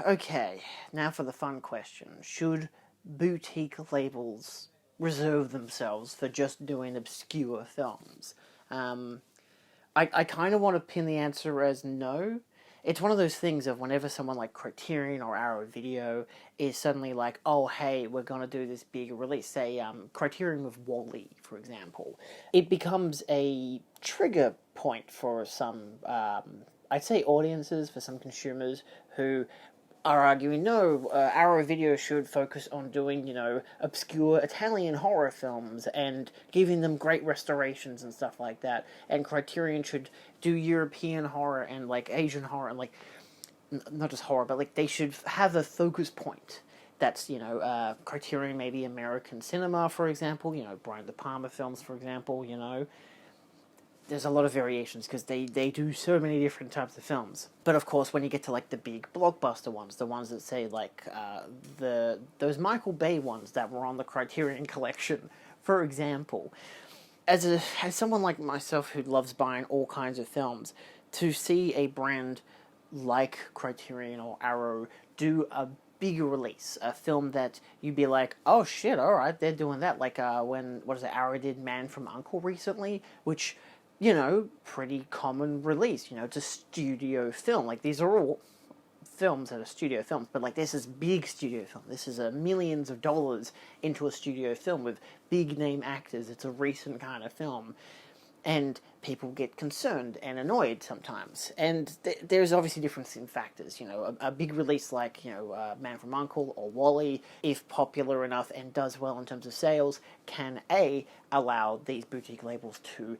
okay, now for the fun question. Should boutique labels reserve themselves for just doing obscure films? I kind of want to pin the answer as no. It's one of those things of whenever someone like Criterion or Arrow Video is suddenly like, oh, hey, we're going to do this big release, say Criterion with Wall-E, for example, it becomes a trigger point for some, I'd say audiences, for some consumers who are arguing, no, Arrow Video should focus on doing, obscure Italian horror films and giving them great restorations and stuff like that. And Criterion should do European horror and, Asian horror and, not just horror, but, they should have a focus point. That's, Criterion, maybe American cinema, for example, Brian De Palma films, for example, there's a lot of variations because they do so many different types of films. But of course, when you get to the big blockbuster ones, the ones that say those Michael Bay ones that were on the Criterion collection, for example, as someone like myself who loves buying all kinds of films, to see a brand like Criterion or Arrow do a bigger release, a film that you'd be like, oh shit, alright, they're doing that. When Arrow did Man from U.N.C.L.E. recently, which, pretty common release. It's a studio film. These are all films that are studio films, but this is big studio film. This is millions of dollars into a studio film with big name actors. It's a recent kind of film. And people get concerned and annoyed sometimes. And there's obviously difference in factors. A big release like, Man from U.N.C.L.E. or Wall-E, if popular enough and does well in terms of sales, can allow these boutique labels to,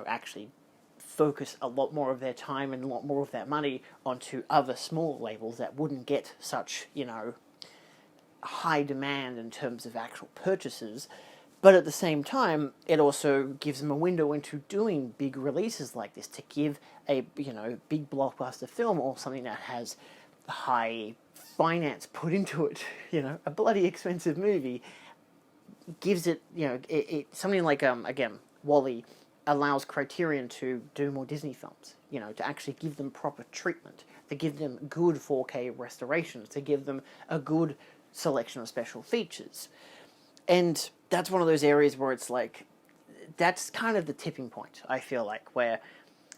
actually focus a lot more of their time and a lot more of that money onto other small labels that wouldn't get such, high demand in terms of actual purchases. But at the same time, it also gives them a window into doing big releases like this, to give a, big blockbuster film or something that has high finance put into it, a bloody expensive movie, gives it, something like, again, Wall-E allows Criterion to do more Disney films, to actually give them proper treatment, to give them good 4K restorations, to give them a good selection of special features. And that's one of those areas where it's that's kind of the tipping point, I feel like, where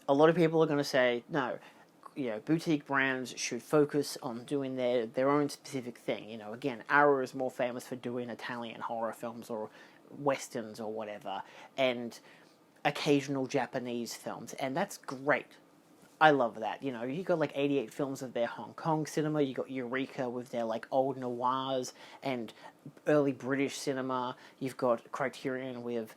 a lot of people are going to say, no, boutique brands should focus on doing their own specific thing. Again, Arrow is more famous for doing Italian horror films or westerns or whatever, and occasional Japanese films, and that's great. I love that. You got 88 films of their Hong Kong cinema. You got Eureka with their old noirs and early British cinema. You've got Criterion with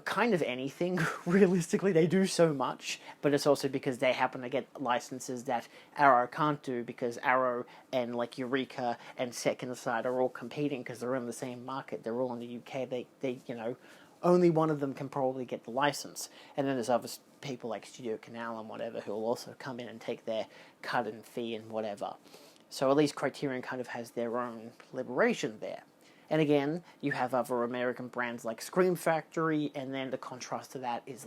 kind of anything. Realistically, they do so much, but it's also because they happen to get licenses that Arrow can't do, because Arrow and Eureka and Second Sight are all competing because they're in the same market. They're all in the UK. They only one of them can probably get the license. And then there's other people like Studio Canal and whatever who will also come in and take their cut and fee and whatever. So at least Criterion kind of has their own liberation there. And again, you have other American brands like Scream Factory, and then the contrast to that is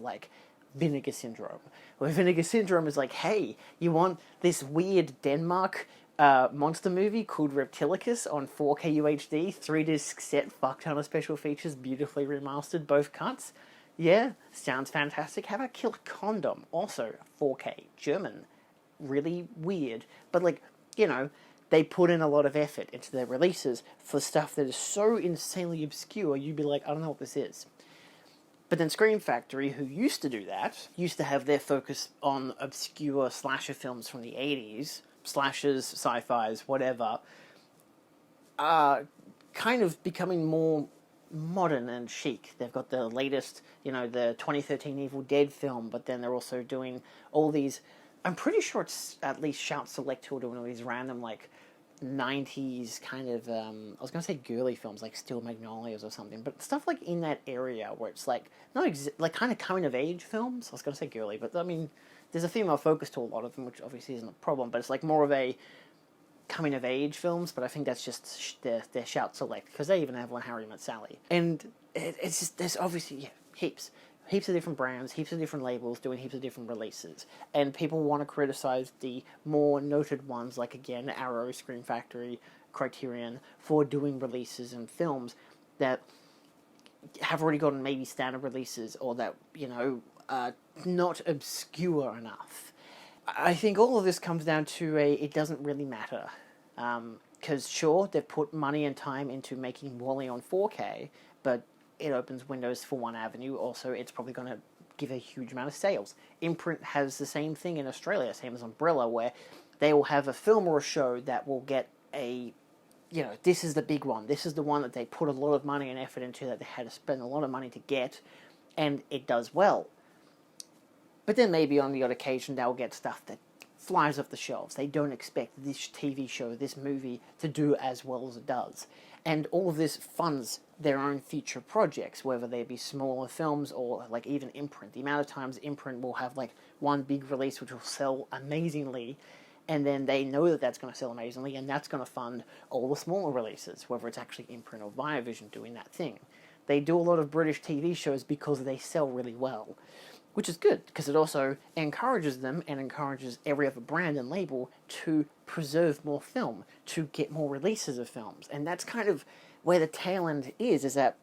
Vinegar Syndrome. Where Vinegar Syndrome is hey, you want this weird Denmark monster movie called Reptilicus on 4K UHD, 3-disc set, fuck ton of special features, beautifully remastered, both cuts. Yeah, sounds fantastic. How about Killer Condom? Also 4K, German. Really weird. But they put in a lot of effort into their releases for stuff that is so insanely obscure, you'd be like, I don't know what this is. But then Scream Factory, who used to do that, used to have their focus on obscure slasher films from the 80s, slashers, sci-fis, whatever, kind of becoming more modern and chic. They've got the latest, the 2013 Evil Dead film, but then they're also doing all these, I'm pretty sure it's at least Shout Select who are doing all these random, 90s kind of, I was going to say girly films, like Steel Magnolias or something, but stuff in that area where it's kind of coming of age films. I was going to say girly, but I mean, there's a female focus to a lot of them, which obviously isn't a problem, but it's more of a coming of age films, but I think that's just their Shout Select, because they even have one, Harry Met Sally. And it's just, there's obviously, heaps. heaps of different brands, heaps of different labels doing heaps of different releases. And people want to criticize the more noted ones, like, again, Arrow, Scream Factory, Criterion, for doing releases and films that have already gotten maybe standard releases, or that, are not obscure enough. I think all of this comes down to it doesn't really matter. Because sure, they've put money and time into making Wall-E on 4K, but it opens windows for one avenue. Also, it's probably going to give a huge amount of sales. Imprint has the same thing in Australia, same as Umbrella, where they will have a film or a show that will get this is the big one. This is the one that they put a lot of money and effort into, that they had to spend a lot of money to get, and it does well. But then maybe on the odd occasion they'll get stuff that flies off the shelves. They don't expect this TV show, this movie, to do as well as it does. And all of this funds their own future projects, whether they be smaller films or like even Imprint. The amount of times Imprint will have like one big release which will sell amazingly, and then they know that that's going to sell amazingly, and that's going to fund all the smaller releases, whether it's actually Imprint or Viavision doing that thing. They do a lot of British TV shows because they sell really well, which is good, because it also encourages them and encourages every other brand and label to preserve more film, to get more releases of films. And that's kind of where the tail end is that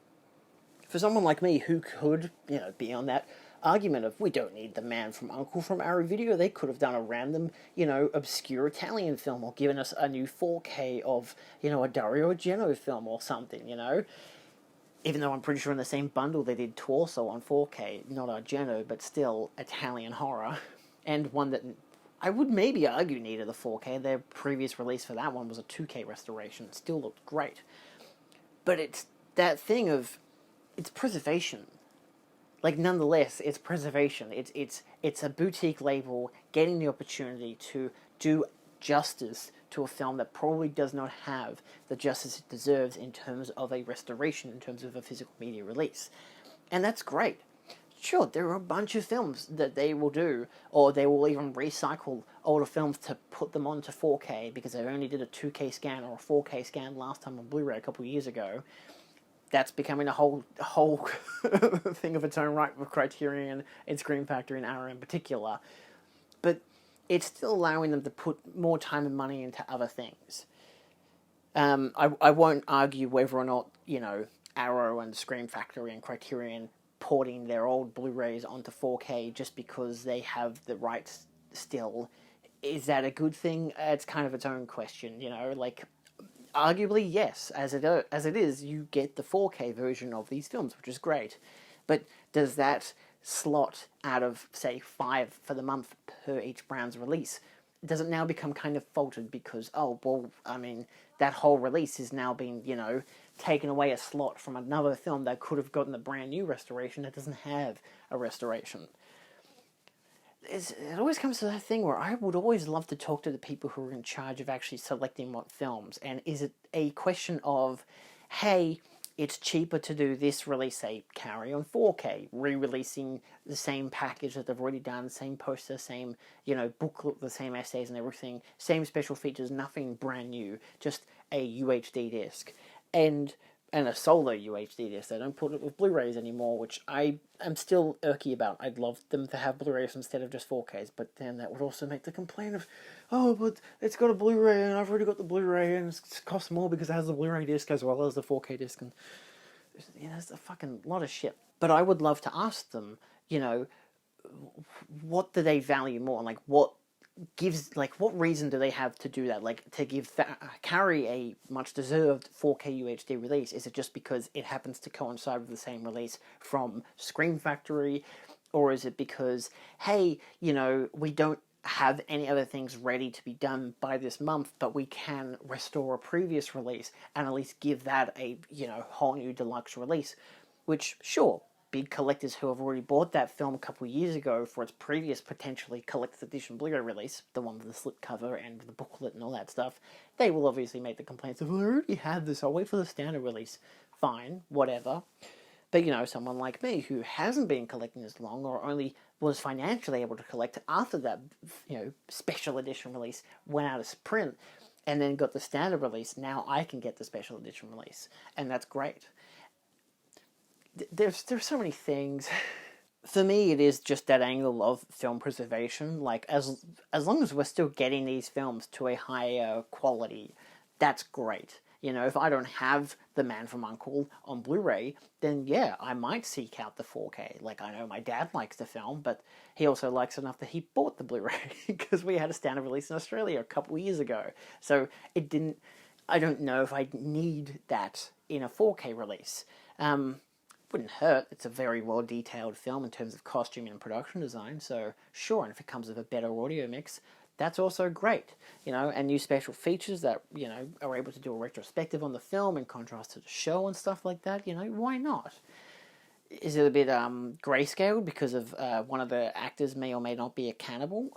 for someone like me who could, be on that argument of, we don't need The Man from U.N.C.L.E. from Arrow Video, they could have done a random, obscure Italian film, or given us a new 4K of, a Dario Argento film or something, Even though I'm pretty sure in the same bundle they did Torso on 4K, not Argento, but still Italian horror, and one that I would maybe argue needed a 4K. Their previous release for that one was a 2K restoration. It still looked great. But it's that thing of, it's preservation. Like, nonetheless, it's preservation. It's a boutique label getting the opportunity to do justice to a film that probably does not have the justice it deserves in terms of a restoration, in terms of a physical media release. And that's great. Sure, there are a bunch of films that they will do, or they will even recycle older films to put them onto 4K because they only did a 2K scan or a 4K scan last time on Blu-ray a couple of years ago. That's becoming a whole thing of its own right with Criterion and Scream Factory and Arrow in particular. But it's still allowing them to put more time and money into other things. I won't argue whether or not, Arrow and Scream Factory and Criterion porting their old Blu-rays onto 4K just because they have the rights still. Is that a good thing? It's kind of its own question, arguably, yes. As it is, you get the 4K version of these films, which is great. But does that slot out of, say, 5 for the month per each brand's release, does it now become kind of faltered because, that whole release is now being, taken away a slot from another film that could have gotten a brand new restoration that doesn't have a restoration? It always comes to that thing where I would always love to talk to the people who are in charge of actually selecting what films, and is it a question of, hey, it's cheaper to do this release, say, Carry on 4K, re-releasing the same package that they've already done, same poster, same, booklet, the same essays and everything, same special features, nothing brand new, just a UHD disc. And a solo UHD disc. They don't put it with Blu-rays anymore, which I am still irky about. I'd love them to have Blu-rays instead of just 4Ks, but then that would also make the complaint of, but it's got a Blu-ray and I've already got the Blu-ray and it costs more because it has the Blu-ray disc as well as the 4K disc, and there's a fucking lot of shit. But I would love to ask them, what do they value more? Like, what reason do they have to do that? Like, to carry a much-deserved 4K UHD release, is it just because it happens to coincide with the same release from Scream Factory? Or is it because, hey, we don't have any other things ready to be done by this month, but we can restore a previous release and at least give that a, whole new deluxe release? Which, sure, big collectors who have already bought that film a couple of years ago for its previous potentially collector's edition Blu-ray release, the one with the slipcover and the booklet and all that stuff, they will obviously make the complaints of, I already have this, I'll wait for the standard release. Fine, whatever. But, someone like me who hasn't been collecting as long, or only was financially able to collect after that, special edition release went out of print, and then got the standard release, now I can get the special edition release. And that's great. There's so many things. for me, it is just that angle of film preservation. Like, as long as we're still getting these films to a higher quality, that's great. You know, if I don't have The Man from U.N.C.L.E. on Blu-ray, then yeah, I might seek out the 4K. Like, I know my dad likes the film, but he also likes enough that he bought the Blu-ray because we had a standard release in Australia a couple of years ago. So it didn't. I don't know if I need that in a 4K release. Wouldn't hurt. It's a very well detailed film in terms of costume and production design, so sure, and if it comes with a better audio mix, that's also great, you know, and new special features that, you know, are able to do a retrospective on the film in contrast to the show and stuff like that, you know, why not? Is it a bit grayscale because of one of the actors may or may not be a cannibal?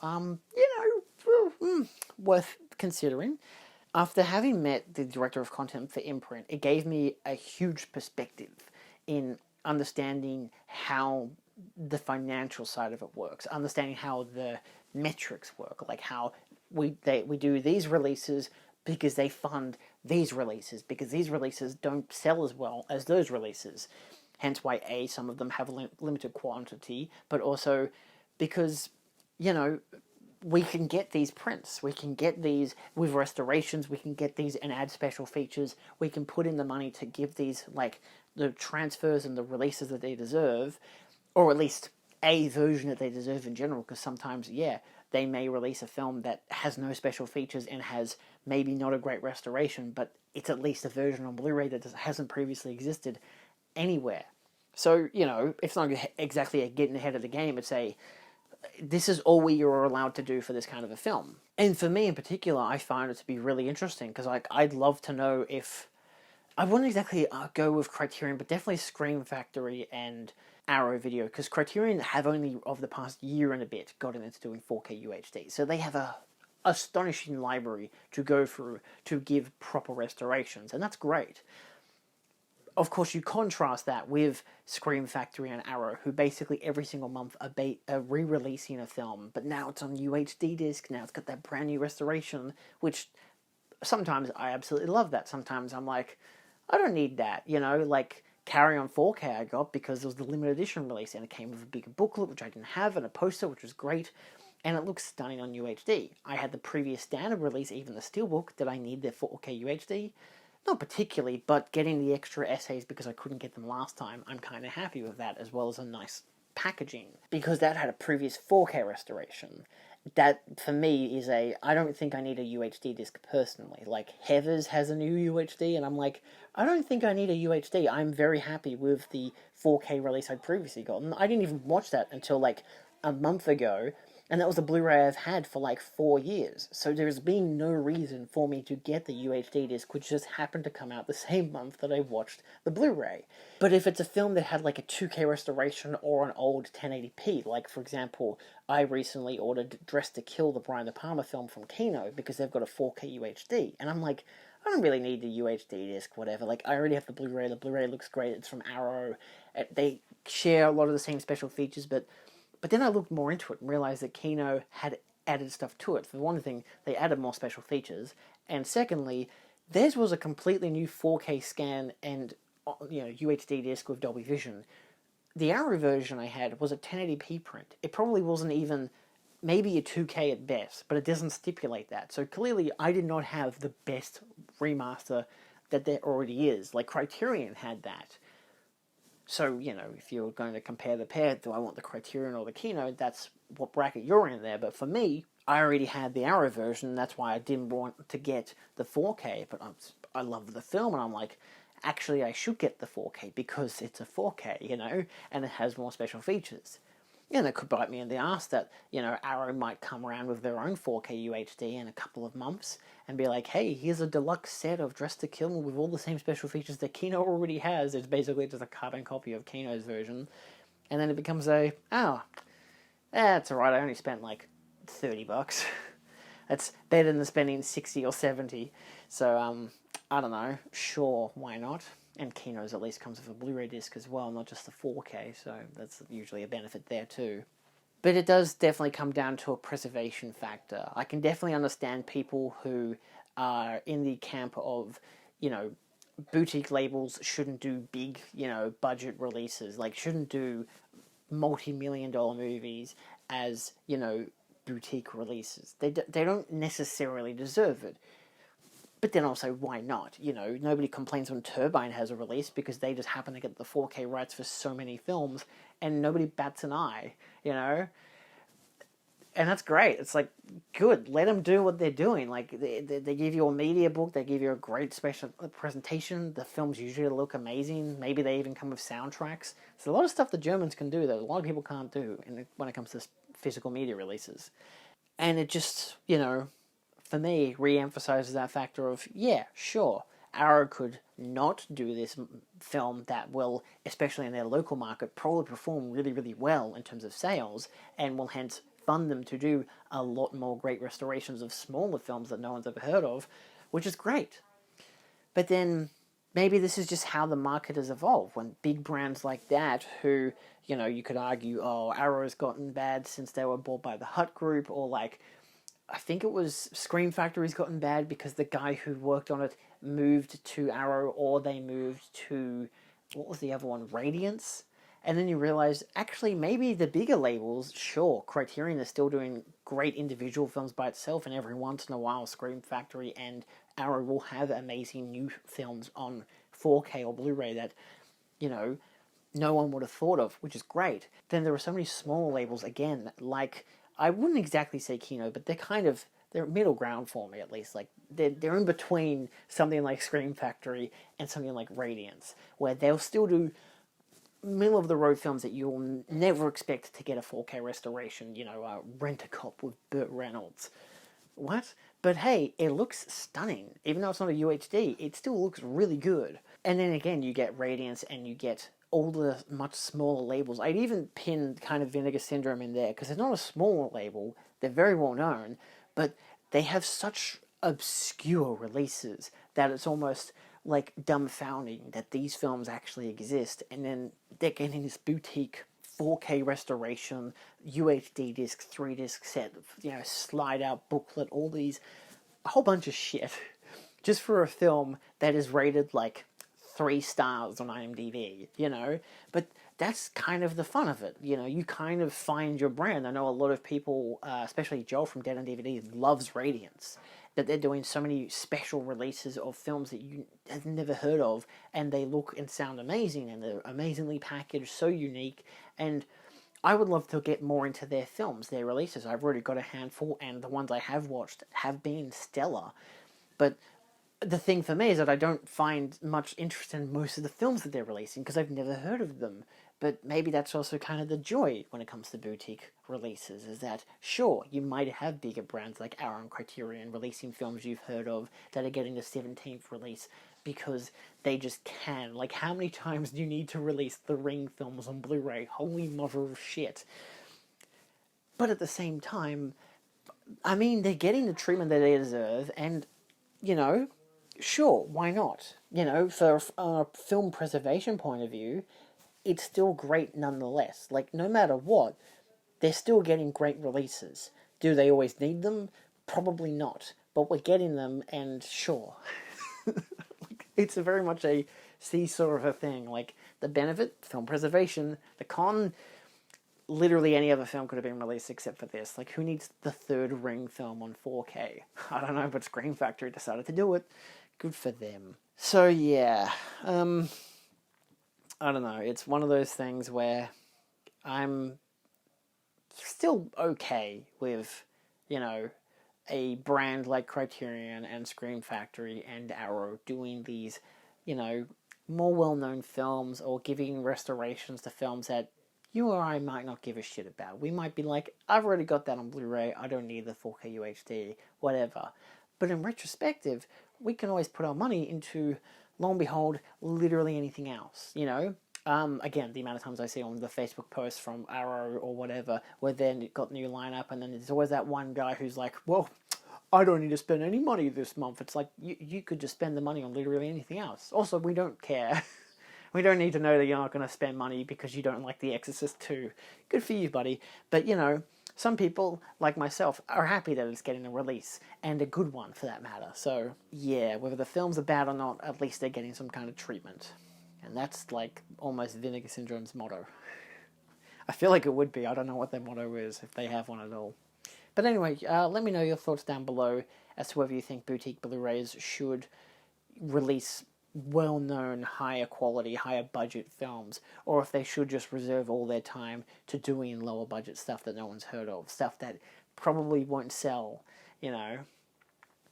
Worth considering. After having met the director of content for Imprint, it gave me a huge perspective in understanding how the financial side of it works, understanding how the metrics work, like how we do these releases because they fund these releases, because these releases don't sell as well as those releases. Hence why some of them have limited quantity, but also because, you know, we can get these prints, we can get these with restorations, we can get these and add special features, we can put in the money to give these, like, the transfers and the releases that they deserve, or at least a version that they deserve in general, because sometimes, yeah, they may release a film that has no special features and has maybe not a great restoration, but it's at least a version on Blu-ray that hasn't previously existed anywhere. So, you know, it's not exactly a getting ahead of the game, it's this is all we are allowed to do for this kind of a film. And for me in particular, I find it to be really interesting, because like, I'd love to know if... I wouldn't exactly go with Criterion, but definitely Scream Factory and Arrow Video, because Criterion have only, over the past year and a bit, gotten into doing 4K UHD. So they have a astonishing library to go through to give proper restorations, and that's great. Of course, you contrast that with Scream Factory and Arrow, who basically every single month are re-releasing a film, but now it's on UHD disc, now it's got that brand new restoration, which sometimes I absolutely love that. Sometimes I'm like, I don't need that, you know, like Carry On 4K I got because it was the limited edition release, and it came with a bigger booklet, which I didn't have, and a poster, which was great, and it looks stunning on UHD. I had the previous standard release, even the steelbook. Did I need the 4K UHD? Not particularly, but getting the extra essays because I couldn't get them last time, I'm kind of happy with that, as well as a nice packaging, because that had a previous 4K restoration. That, for me, is I don't think I need a UHD disc personally. Like, Heathers has a new UHD, and I'm like, I don't think I need a UHD. I'm very happy with the 4K release I'd previously gotten. I didn't even watch that until, like, a month ago, and that was the Blu-ray I've had for, like, 4 years. So there's been no reason for me to get the UHD disc, which just happened to come out the same month that I watched the Blu-ray. But if it's a film that had, like, a 2K restoration or an old 1080p, like, for example, I recently ordered Dressed to Kill, the Brian De Palma film from Kino, because they've got a 4K UHD, and I'm like, I don't really need the UHD disc, whatever. Like, I already have the Blu-ray looks great, it's from Arrow, they share a lot of the same special features, but then I looked more into it and realized that Kino had added stuff to it. For one thing, they added more special features, and secondly, theirs was a completely new 4K scan and, you know, UHD disc with Dolby Vision. The Arrow version I had was a 1080p print. It probably wasn't even maybe a 2K at best, but it doesn't stipulate that. So clearly, I did not have the best remaster that there already is. Like, Criterion had that. So, you know, if you're going to compare the pair, do I want the Criterion or the Kino? That's what bracket you're in there. But for me, I already had the Arrow version. That's why I didn't want to get the 4K. But I love the film, and I'm like, actually, I should get the 4K because it's a 4K, you know, and it has more special features. And it could bite me in the ass that, you know, Arrow might come around with their own 4K UHD in a couple of months and be like, hey, here's a deluxe set of Dressed to Kill with all the same special features that Kino already has. It's basically just a carbon copy of Kino's version. And then it becomes that's alright, I only spent like $30. That's better than spending 60 or 70. So, I don't know, sure, why not? And Kino's at least comes with a Blu-ray disc as well, not just the 4K, so that's usually a benefit there too. But it does definitely come down to a preservation factor. I can definitely understand people who are in the camp of, you know, boutique labels shouldn't do big, you know, budget releases, like shouldn't do multi-million-dollar movies as, boutique releases. They don't necessarily deserve it. But then also, why not? Nobody complains when Turbine has a release because they just happen to get the 4K rights for so many films and nobody bats an eye, And that's great. It's like, good. Let them do what they're doing. Like, they give you a media book. They give you a great special presentation. The films usually look amazing. Maybe they even come with soundtracks. There's a lot of stuff the Germans can do that a lot of people can't do when it comes to physical media releases. And it just, for me, re-emphasizes that factor of, yeah, sure, Arrow could not do this film that will, especially in their local market, probably perform really, really well in terms of sales, and will hence fund them to do a lot more great restorations of smaller films that no one's ever heard of, which is great. But then maybe this is just how the market has evolved, when big brands like that, who, you could argue, oh, Arrow's gotten bad since they were bought by the Hut Group, or like, I think it was Scream Factory's gotten bad because the guy who worked on it moved to Arrow, or they moved to, what was the other one, Radiance? And then you realize, actually, maybe the bigger labels, sure, Criterion is still doing great individual films by itself, and every once in a while, Scream Factory and Arrow will have amazing new films on 4K or Blu-ray that, no one would have thought of, which is great. Then there are so many small labels, again, like, I wouldn't exactly say Kino, but they're middle ground for me, at least. Like, they're in between something like Scream Factory and something like Radiance, where they'll still do middle-of-the-road films that you'll never expect to get a 4K restoration, Rent-A-Cop with Burt Reynolds. What? But hey, it looks stunning. Even though it's not a UHD, it still looks really good. And then again, you get Radiance and you get all the much smaller labels. I'd even pin kind of Vinegar Syndrome in there, because it's not a small label. They're very well known, but they have such obscure releases that it's almost like dumbfounding that these films actually exist, and then they're getting this boutique 4K restoration, UHD disc, 3-disc set, slide out booklet, all these, a whole bunch of shit, just for a film that is rated like 3 stars on IMDb, But that's kind of the fun of it, You kind of find your brand. I know a lot of people, especially Joel from Dead on DVD, loves Radiance. That they're doing so many special releases of films that you have never heard of, and they look and sound amazing, and they're amazingly packaged, so unique, and I would love to get more into their films, their releases. I've already got a handful, and the ones I have watched have been stellar, but the thing for me is that I don't find much interest in most of the films that they're releasing because I've never heard of them. But maybe that's also kind of the joy when it comes to boutique releases, is that, sure, you might have bigger brands like Arrow and Criterion releasing films you've heard of that are getting the 17th release because they just can. Like, how many times do you need to release the Ring films on Blu-ray? Holy mother of shit. But at the same time, I mean, they're getting the treatment that they deserve, and, sure, why not? For a film preservation point of view, it's still great nonetheless. Like, no matter what, they're still getting great releases. Do they always need them? Probably not. But we're getting them, and sure. It's very much a seesaw of a thing. Like, the benefit, film preservation. The con, literally any other film could have been released except for this. Like, who needs the third Ring film on 4K? I don't know, but Scream Factory decided to do it. Good for them. So, yeah. I don't know, it's one of those things where I'm still okay with, a brand like Criterion and Scream Factory and Arrow doing these, more well-known films, or giving restorations to films that you or I might not give a shit about. We might be like, I've already got that on Blu-ray, I don't need the 4K UHD, whatever. But in retrospective, we can always put our money into, lo and behold, literally anything else, Again, the amount of times I see on the Facebook posts from Arrow or whatever, where then got new lineup, and then there's always that one guy who's like, well, I don't need to spend any money this month. It's like, you could just spend the money on literally anything else. Also, we don't care. We don't need to know that you're not going to spend money because you don't like The Exorcist 2. Good for you, buddy. But, some people, like myself, are happy that it's getting a release, and a good one for that matter. So, yeah, whether the films are bad or not, at least they're getting some kind of treatment. And that's like almost Vinegar Syndrome's motto. I feel like it would be. I don't know what their motto is, if they have one at all. But anyway, let me know your thoughts down below as to whether you think boutique Blu-rays should release well-known, higher quality, higher budget films, or if they should just reserve all their time to doing lower budget stuff that no one's heard of, stuff that probably won't sell, you know.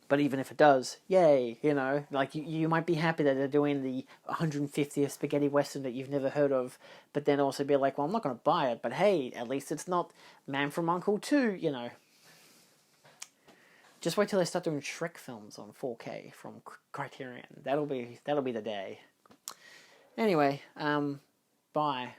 But even if it does, yay, you know, like you might be happy that they're doing the 150th spaghetti western that you've never heard of, but then also be like, well, I'm not going to buy it, but hey, at least it's not Man from U.N.C.L.E. 2, you know. Just wait till they start doing Shrek films on 4K from Criterion. That'll be the day. Anyway, bye.